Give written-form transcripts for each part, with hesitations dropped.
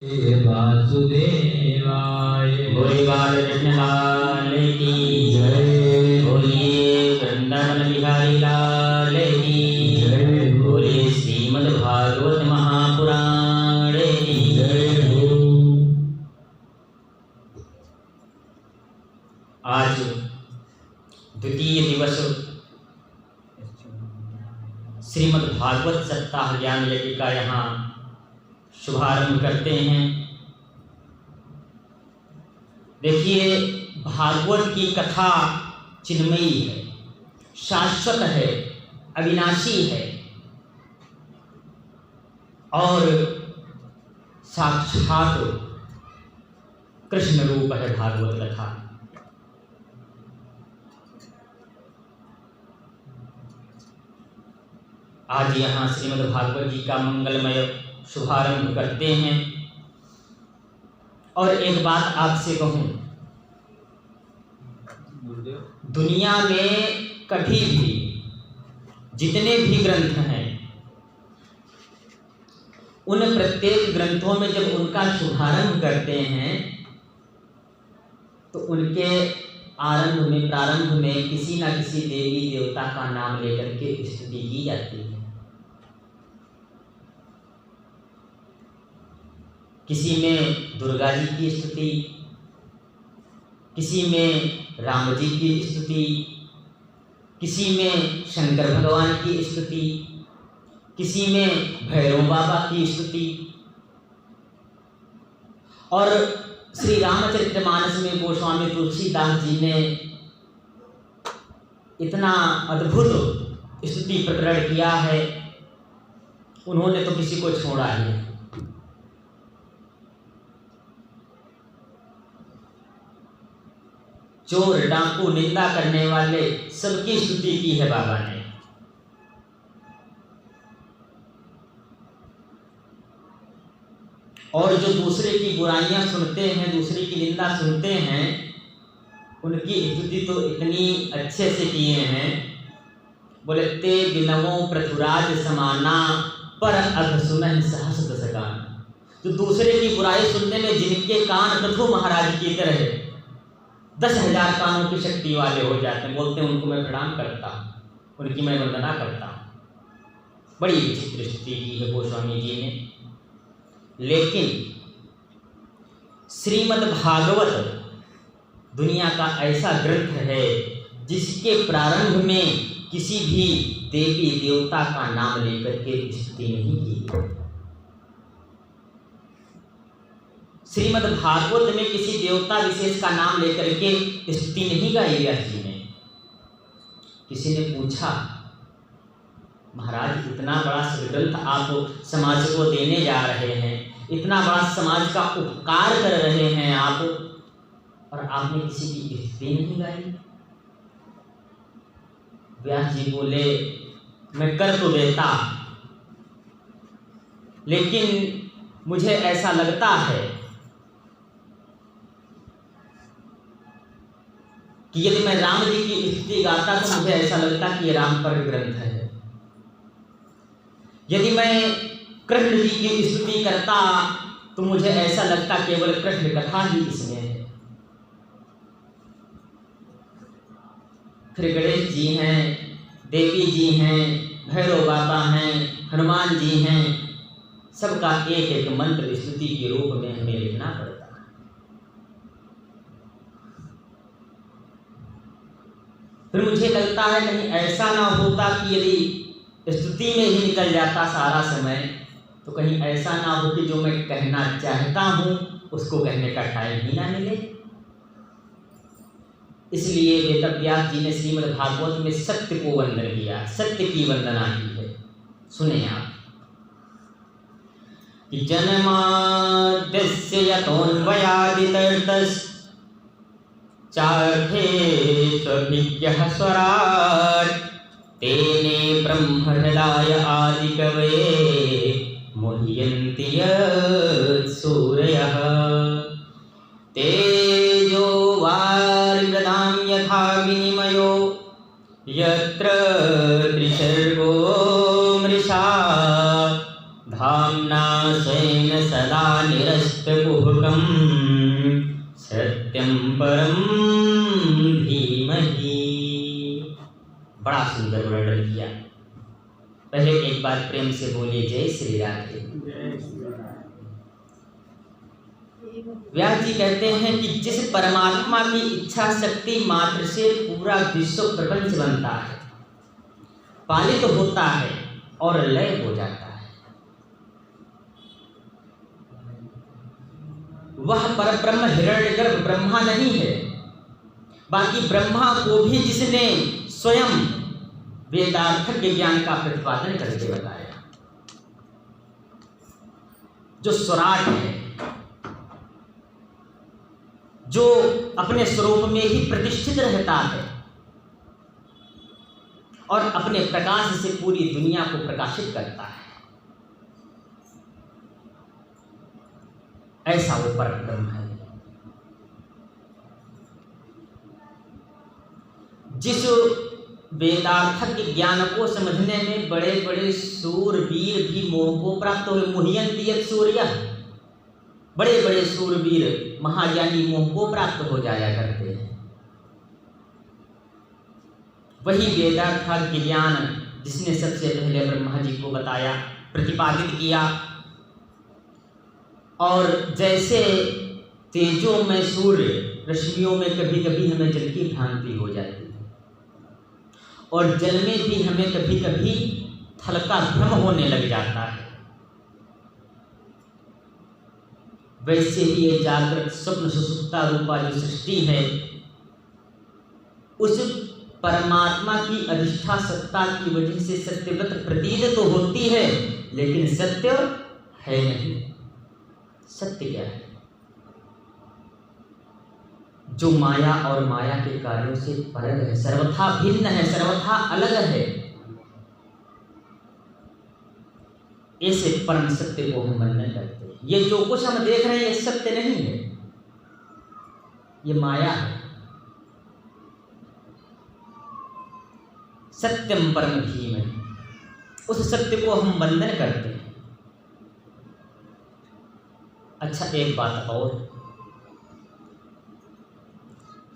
वासुदेवाय बोले बालकृष्ण लाल की जय। बोलिए वृंदावन बिहारी लाल की जय। बोलिए श्रीमद् भागवत महापुराण की जय हो। आज द्वितीय दिवस श्रीमद् भागवत सप्ताह ज्ञान यज्ञ का यहाँ शुभारंभ करते हैं। देखिए, भागवत की कथा चिन्मयी है, शाश्वत है, अविनाशी है और साक्षात कृष्ण रूप है भागवत कथा। आज यहाँ श्रीमद् भागवत जी का मंगलमय शुभारंभ करते हैं। और एक बात आपसे कहूं, दुनिया में कभी भी जितने भी ग्रंथ हैं, उन प्रत्येक ग्रंथों में जब उनका शुभारंभ करते हैं तो उनके प्रारंभ में किसी न किसी देवी देवता का नाम लेकर के स्तुति की जाती है। किसी में दुर्गा जी की स्तुति, किसी में राम जी की स्तुति, किसी में शंकर भगवान की स्तुति, किसी में भैरव बाबा की स्तुति। और श्री रामचरितमानस में गोस्वामी तुलसीदास जी ने इतना अद्भुत स्तुति प्रकरण किया है, उन्होंने तो किसी को छोड़ा ही नहीं। चोर डाकू निंदा करने वाले सबकी स्तुति की है बाबा ने। और जो दूसरे की बुराइयां सुनते हैं, दूसरे की निंदा सुनते हैं, उनकी स्तुति तो इतनी अच्छे से किए हैं। बोले ते बिनवों पृथुराज समाना पर अध सुनहि सहस दस कान। तो दूसरे की बुराई सुनने में जिनके कान पृथु महाराज की तरह 10,000 कानों की शक्ति वाले हो जाते हैं, बोलते हैं उनको मैं प्रणाम करता हूँ, उनकी मैं वंदना करता हूँ। बड़ी विचित्र स्तुति की है गोस्वामी जी ने। लेकिन श्रीमद् भागवत दुनिया का ऐसा ग्रंथ है जिसके प्रारंभ में किसी भी देवी देवता का नाम लेकर के स्तुति नहीं की। श्रीमद् भागवत में किसी देवता विशेष का नाम लेकर के स्तुति नहीं गाई व्यास जी ने। किसी ने पूछा, महाराज इतना बड़ा सदग्रंथ आप समाज को देने जा रहे हैं, इतना बड़ा समाज का उपकार कर रहे हैं आप, और आपने किसी की स्तुति नहीं गाई? व्यास जी बोले, मैं कर तो देता, लेकिन मुझे ऐसा लगता है कि यदि मैं राम जी की स्तुति गाता तो मुझे ऐसा लगता कि ये राम पर ग्रंथ है। यदि मैं कृष्ण जी की स्तुति करता तो मुझे ऐसा लगता केवल कृष्ण कथा ही इसमें है। फिर गणेश जी हैं, देवी जी हैं, भैरव बाबा हैं, हनुमान जी हैं, सबका एक एक मंत्र स्तुति के रूप में हमें लिखना पड़ता है। फिर मुझे लगता है कहीं ऐसा ना होता कि यदि स्तुति में ही निकल जाता सारा समय, तो कहीं ऐसा ना हो कि जो मैं कहना चाहता हूं उसको कहने का टाइम ही ना मिले। इसलिए वेदव्यास जी ने श्रीमद् भागवत में सत्य को वंदन किया, सत्य की वंदना की है। सुने आप कि जन्माद्यस्य यतोऽन्वयादितर्तस् चार्थेष्वभिज्ञः स्वराट् तेने ब्रह्महृदाय आदिकवये मुह्यन्ति यत्सूरयः तेजो वारिमृदां यथा विनिमयो यत्र त्रिसर्गो मृषा धाम्ना स्वेन सदा निरस्त अष्टगुहकं सत्यं परम धीमहि। बड़ा सुंदर वर्णन किया। पहले एक बार प्रेम से बोलिए जय श्री राधे। व्यास जी कहते हैं कि जिस परमात्मा की इच्छा शक्ति मात्र से पूरा विश्व प्रपंच बनता है, पालित होता है और लय हो जाता है, वह परब्रह्म हिरण्यगर्भ ब्रह्मा नहीं है। बाकी ब्रह्मा को भी जिसने स्वयं वेदार्थक ज्ञान का प्रतिपादन करके बताया, जो स्वराट है, जो अपने स्वरूप में ही प्रतिष्ठित रहता है और अपने प्रकाश से पूरी दुनिया को प्रकाशित करता है, ऐसा वो परब्रह्म है। जिस वेदार्थक ज्ञान को समझने में बड़े बड़े सूरवीर भी मोह को प्राप्त हुए, मुह्यन्ति यत् सूर्यः, बड़े बड़े सूरवीर महाज्ञानी मोह को प्राप्त हो जाया करते हैं। वही वेदार्थक ज्ञान जिसने सबसे पहले ब्रह्मा जी को बताया, प्रतिपादित किया। और जैसे तेजों में सूर्य रश्मियों में कभी कभी हमें जल की भ्रांति हो जाती है और जल में भी हमें कभी कभी थल का भ्रम होने लग जाता है, वैसे ही ये जागृत स्वप्न सुषुप्ता रूपा जो सृष्टि है, उस परमात्मा की अधिष्ठा सत्ता की वजह से सत्यव्रत प्रतीत तो होती है, लेकिन सत्य है नहीं। सत्य क्या है? जो माया और माया के कार्यों से परग है, सर्वथा भिन्न है, सर्वथा अलग है। ऐसे परम सत्य को हम वर्णन करते हैं। ये जो कुछ हम देख रहे हैं ये सत्य नहीं है, ये माया है। सत्यम परम धीमहि, उस सत्य को हम वंदन करते हैं। अच्छा, एक बात और,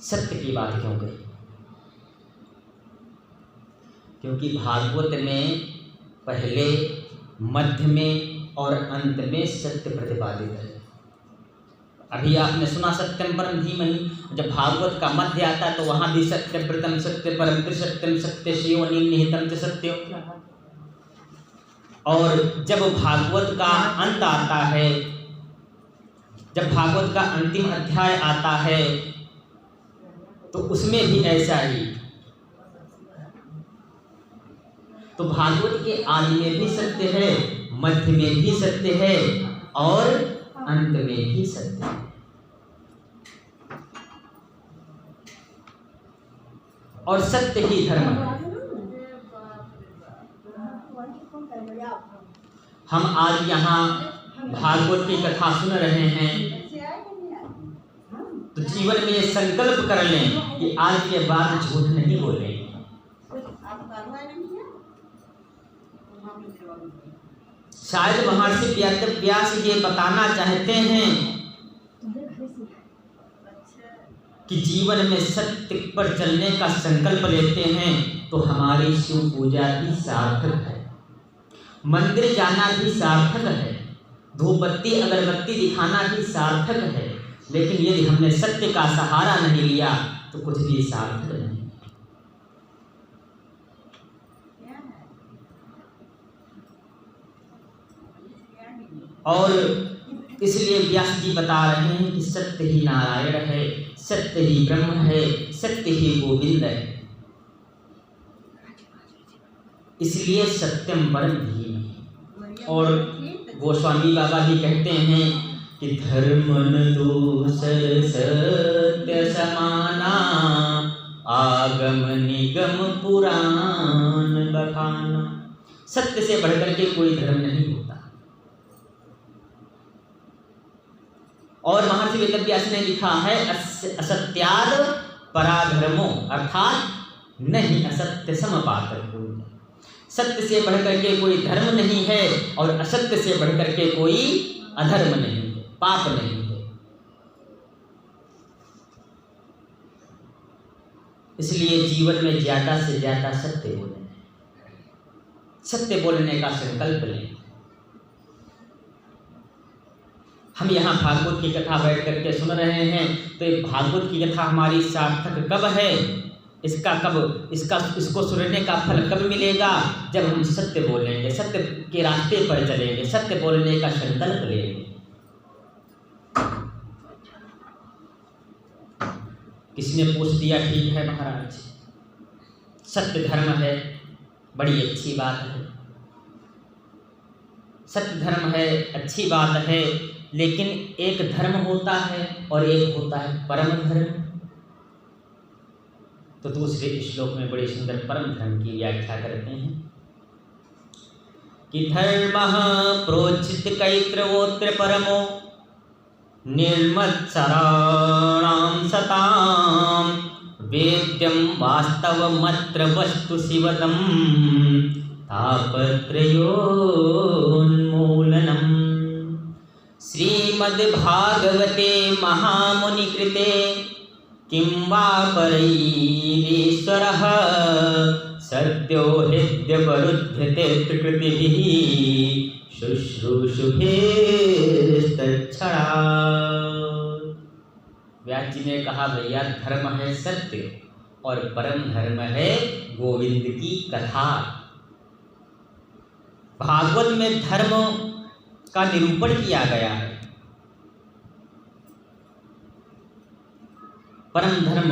सत्य की बात क्यों कही? क्योंकि भागवत में पहले, मध्य में और अंत में सत्य प्रतिपादित है। अभी आपने सुना सत्यम परम धीमहि, जब भागवत का मध्य आता तो वहां भी सत्य प्रथम सत्य परम त्रिसत्यम सत्य शिवोनिम निहितम च सत्य। और जब भागवत का अंत आता है, जब भागवत का अंतिम अध्याय आता है, तो उसमें भी ऐसा ही। तो भागवत के आदि में भी सत्य है, मध्य में भी सत्य है और अंत में भी सत्य है। और सत्य ही धर्म है। हम आज यहाँ भागवत की कथा सुन रहे हैं, तो जीवन में ये संकल्प कर लें कि आज के बाद झूठ नहीं बोलेंगे। शायद महर्षि व्यास ये बताना चाहते हैं कि जीवन में सत्य पर चलने का संकल्प लेते हैं तो हमारी शिव पूजा भी सार्थक है, मंदिर जाना भी सार्थक है, धूपबत्ती अगरबत्ती दिखाना भी सार्थक है। लेकिन यदि हमने सत्य का सहारा नहीं लिया तो कुछ भी सार्थक नहीं। और इसलिए व्यास जी बता रहे हैं कि सत्य ही नारायण है, सत्य ही ब्रह्म है, सत्य ही गोविंद है। इसलिए सत्यम परम धीमहि। और गोस्वामी बाबा भी कहते हैं कि धर्म न दूसर सत्य समाना, आगम निगम पुराण बखाना। सत्य से बढ़कर के कोई धर्म नहीं होता। और महर्षि वेदव्यास ने लिखा है, असत्याद पराधर्मो, अर्थात नहीं असत्य समपात्र। सत्य से बढ़कर के कोई धर्म नहीं है और असत्य से बढ़कर के कोई अधर्म नहीं है। पाप नहीं है। इसलिए जीवन में ज़्यादा से ज़्यादा सत्य बोलें, सत्य बोलने का संकल्प लें। हम यहाँ भागवत की कथा बैठ करके सुन रहे हैं, तो ये भागवत की कथा हमारी सार्थक कब है, इसको सुनने का फल कब मिलेगा? जब हम सत्य बोलेंगे, सत्य के रास्ते पर चलेंगे, सत्य बोलने का संकल्प लेंगे। किसी ने पूछ दिया, ठीक है महाराज, सत्य धर्म है, बड़ी अच्छी बात है, सत्य धर्म है, अच्छी बात है, लेकिन एक धर्म होता है और एक होता है परम धर्म। तो दूसरे श्लोक में बड़े सुंदर परम धर्म की व्याख्या करते हैं कि धर्मः प्रोचित कैत्रवोत्र परमो निर्मत्सराणां सतां वेद्यं वास्तवमत्र वस्तु शिवदं तापत्रयोन्मूलनम्। श्रीमद्भागवते महामुनिकृते किं वा परैरीश्वरः सद्यो हृद्यवरुध्यते त्रिकृतिभिः शुश्रूषुभिस्तच्छ्रात्। व्यास जी ने कहा, भैया धर्म है सत्य और परम धर्म है गोविंद की कथा। भागवत में धर्म का निरूपण किया गया है। परम धर्म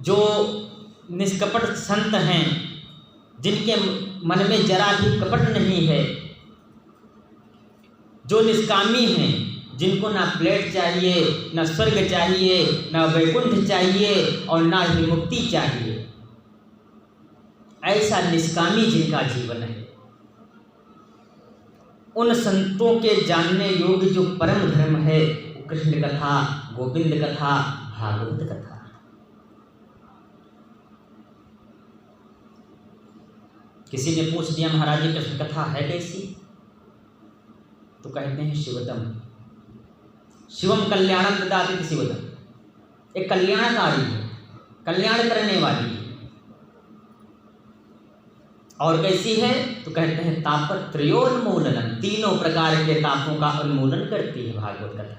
जो निष्कपट संत हैं, जिनके मन में जरा भी कपट नहीं है, जो निष्कामी हैं, जिनको ना प्लेट चाहिए, ना स्वर्ग चाहिए, ना वैकुंठ चाहिए और ना ही मुक्ति चाहिए, ऐसा निष्कामी जिनका जीवन है, उन संतों के जानने योग्य जो परम धर्म है, कृष्ण कथा, गोविंद कथा, भागवत कथा। किसी ने पूछ दिया, महाराज जी कृष्ण कथा है कैसी? तो कहते हैं शिवदम, शिवम कल्याणम ददाति शिवदम, एक कल्याणकारी है, कल्याण करने वाली है। और कैसी है? तो कहते हैं तापत्रयोन्मूलनम, तीनों प्रकार के तापों का उन्मूलन करती है भागवत कथा।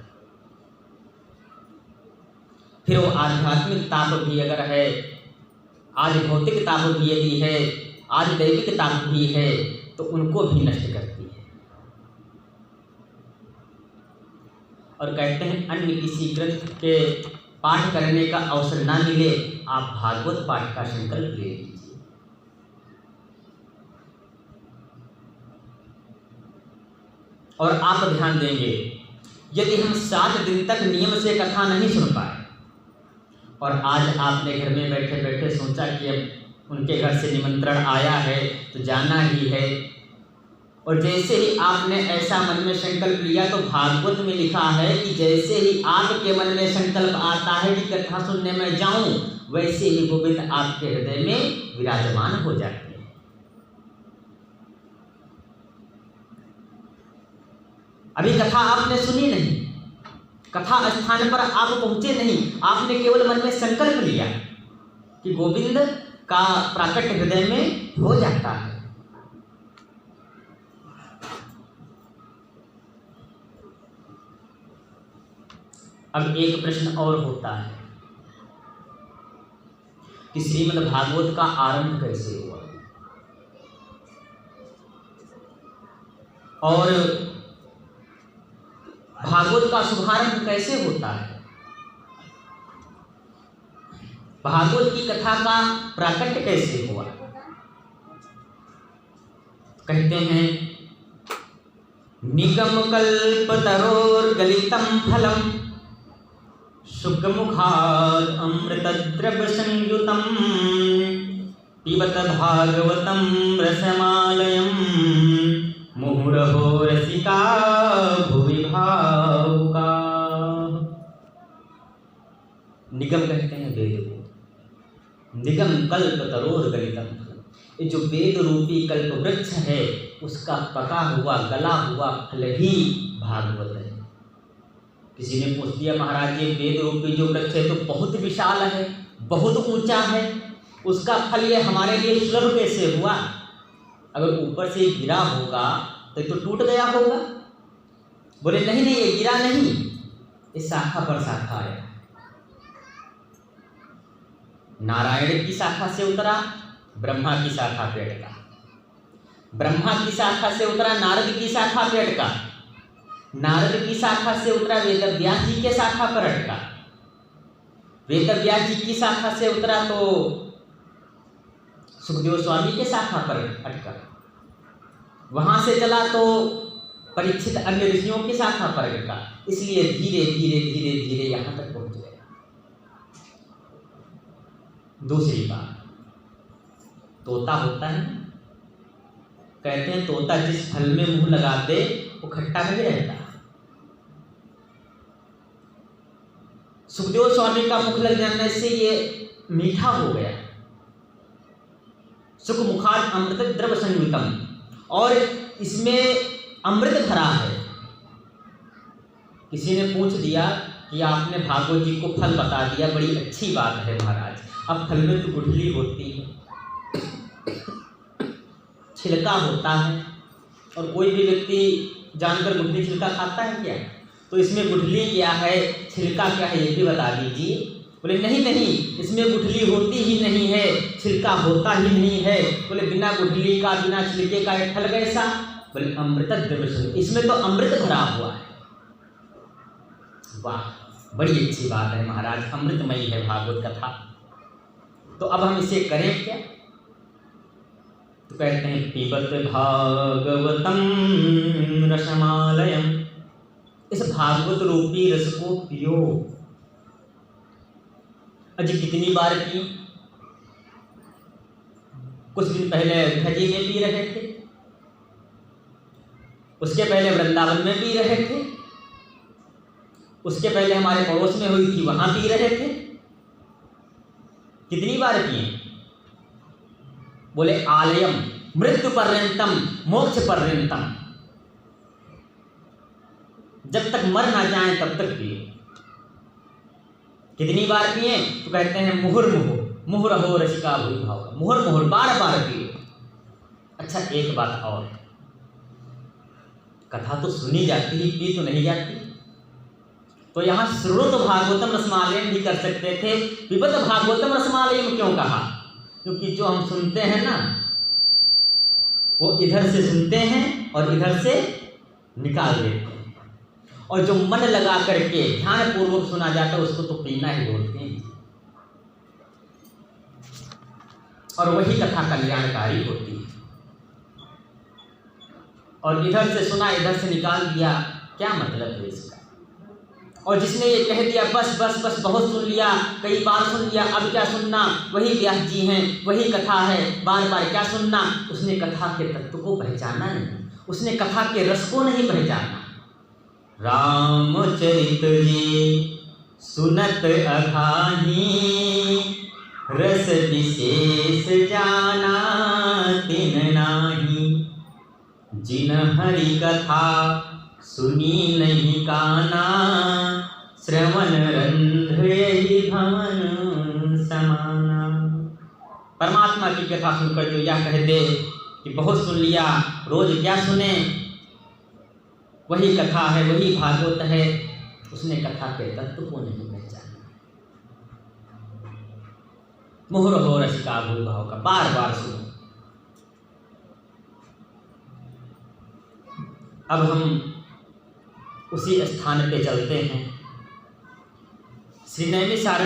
फिर वो आध्यात्मिक ताप भी अगर है, आज भौतिक ताप भी यदि है, आज दैविक ताप भी है, तो उनको भी नष्ट करती है। और कहते हैं अन्य किसी ग्रंथ के पाठ करने का अवसर ना मिले, आप भागवत पाठ का संकल्प ले लीजिए। और आप ध्यान देंगे, यदि हम 7 दिन तक नियम से कथा नहीं सुन पाए, और आज आपने घर में बैठे बैठे सोचा कि अब उनके घर से निमंत्रण आया है तो जाना ही है, और जैसे ही आपने ऐसा मन में संकल्प लिया, तो भागवत में लिखा है कि जैसे ही आपके मन में संकल्प आता है कि कथा सुनने में जाऊं, वैसे ही गोविंद आपके हृदय में विराजमान हो जाते हैं। अभी कथा आपने सुनी नहीं, कथा स्थान पर आप पहुंचे नहीं, आपने केवल मन में संकल्प लिया कि गोविंद का प्राकट्य हृदय में हो जाता है। अब एक प्रश्न और होता है कि श्रीमद् भागवत का आरंभ कैसे हुआ, और भागवत का शुभारंभ कैसे होता है, भागवत की कथा का प्राकट्य कैसे हुआ। कहते हैं निगम कल्पतरोर्गलितं फलम शुकमुखात् अमृतद्रव संयुतं पिबत भागवतं रसमालयं मुहुरहो रसिका भुवि भावुका। निगम कहते हैं वेद को, निगम कल्पतरोर्गलितं फलम, ये जो वेद रूपी कल्प वृक्ष है, उसका पका हुआ गला हुआ फल ही भागवत है। किसी ने पूछ दिया महाराज ये वेद रूपी जो वृक्ष है तो बहुत विशाल है, बहुत ऊंचा है, उसका फल ये हमारे लिए सुलभ कैसे हुआ? अगर ऊपर से गिरा होगा तो टूट गया होगा। बोले नहीं नहीं, ये गिरा नहीं, इस शाखा पर शाखा आया। नारायण की शाखा से उतरा, ब्रह्मा की शाखा पे अटका। ब्रह्मा की शाखा से उतरा, नारद की शाखा पे अटका। नारद की शाखा से उतरा, वेदव्यास जी के शाखा पर अटका। वेदव्यास जी की शाखा से उतरा तो सुखदेव स्वामी के शाखा पर अटका। वहां से चला तो परीक्षित अन्य ऋषियों की शाखा पर अटका। इसलिए धीरे धीरे धीरे धीरे यहां तक पहुंच गया। दूसरी बात, तोता होता है, कहते हैं तोता जिस फल में मुंह लगा दे वो खट्टा नहीं रहता। सुखदेव स्वामी का मुख लग जाने से ये मीठा हो गया। सुख मुखार अमृत द्रव संयुतम, और इसमें अमृत भरा है। किसी ने पूछ दिया कि आपने भागवत जी को फल बता दिया, बड़ी अच्छी बात है महाराज, अब फल में तो गुठली होती है, छिलका होता है, और कोई भी व्यक्ति जानकर गुठली छिलका खाता है क्या? तो इसमें गुठली क्या है, छिलका क्या है, ये भी बता दीजिए। बोले नहीं नहीं, इसमें गुठली होती ही नहीं है, छिलका होता ही नहीं है। बोले बिना गुठली का बिना छिलके का एक फल कैसा? बोले अमृत द्रव्य, इसमें तो अमृत भरा हुआ है। वाह, बड़ी अच्छी बात है महाराज, अमृतमयी है भागवत कथा। तो अब हम इसे करें क्या? तो कहते हैं पिबत भागवतम रसमालयम, इस भागवत रूपी रस को पियो। अजी कितनी बार पी? कुछ दिन पहले खजी में पी रहे थे, उसके पहले वृंदावन में पी रहे थे, उसके पहले हमारे पड़ोस में हुई थी वहां पी रहे थे। कितनी बार पिए? बोले आलयम मृत्यु पर्यंतम मोक्ष पर्यंतम, जब तक मर ना जाए तब तक पिए। कितनी बार पिए? तो कहते हैं मुहुर्मुहु मुहुरहो रसिका भूरि भाव, मुहुर्मुहुर बार बार पिए। अच्छा एक बात और, कथा तो सुनी जाती है, पी तो नहीं जाती। तो यहाँ श्रुत भागवतम रसमालयम भी कर सकते थे, पिबत भागवतम रसमालयम क्यों कहा? क्योंकि जो हम सुनते हैं ना, वो इधर से सुनते हैं और इधर से निकाल देते हैं, और जो मन लगा करके ध्यान पूर्वक सुना जाता है उसको तो पीना ही बोलते हैं। और वही कथा कल्याणकारी होती है। और इधर से सुना इधर से निकाल दिया, क्या मतलब है इसका? और जिसने ये कह दिया बस बस बस बहुत सुन लिया, कई बार सुन लिया, अब क्या सुनना, वही व्यास जी हैं, वही कथा है, बार बार क्या सुनना, उसने कथा के तत्व को पहचाना नहीं, उसने कथा के रस को नहीं पहचाना। रामचरित जी सुनत अघाही, रस विशेष जाना तिन नाही, जिन हरि कथा सुनी नहीं काना, श्रवण रंध्र यही भवन समाना। परमात्मा की कथा सुनकर जो यह कह दे कि बहुत सुन लिया, रोज क्या सुने, वही कथा है, वही भागवत है, उसने कथा के तत्व को नहीं पहचाना। मुहुरहो रसिका भूरि भाव का बार बार सुनो। अब हम उसी स्थान पे चलते हैं। श्री नैमिषारण्य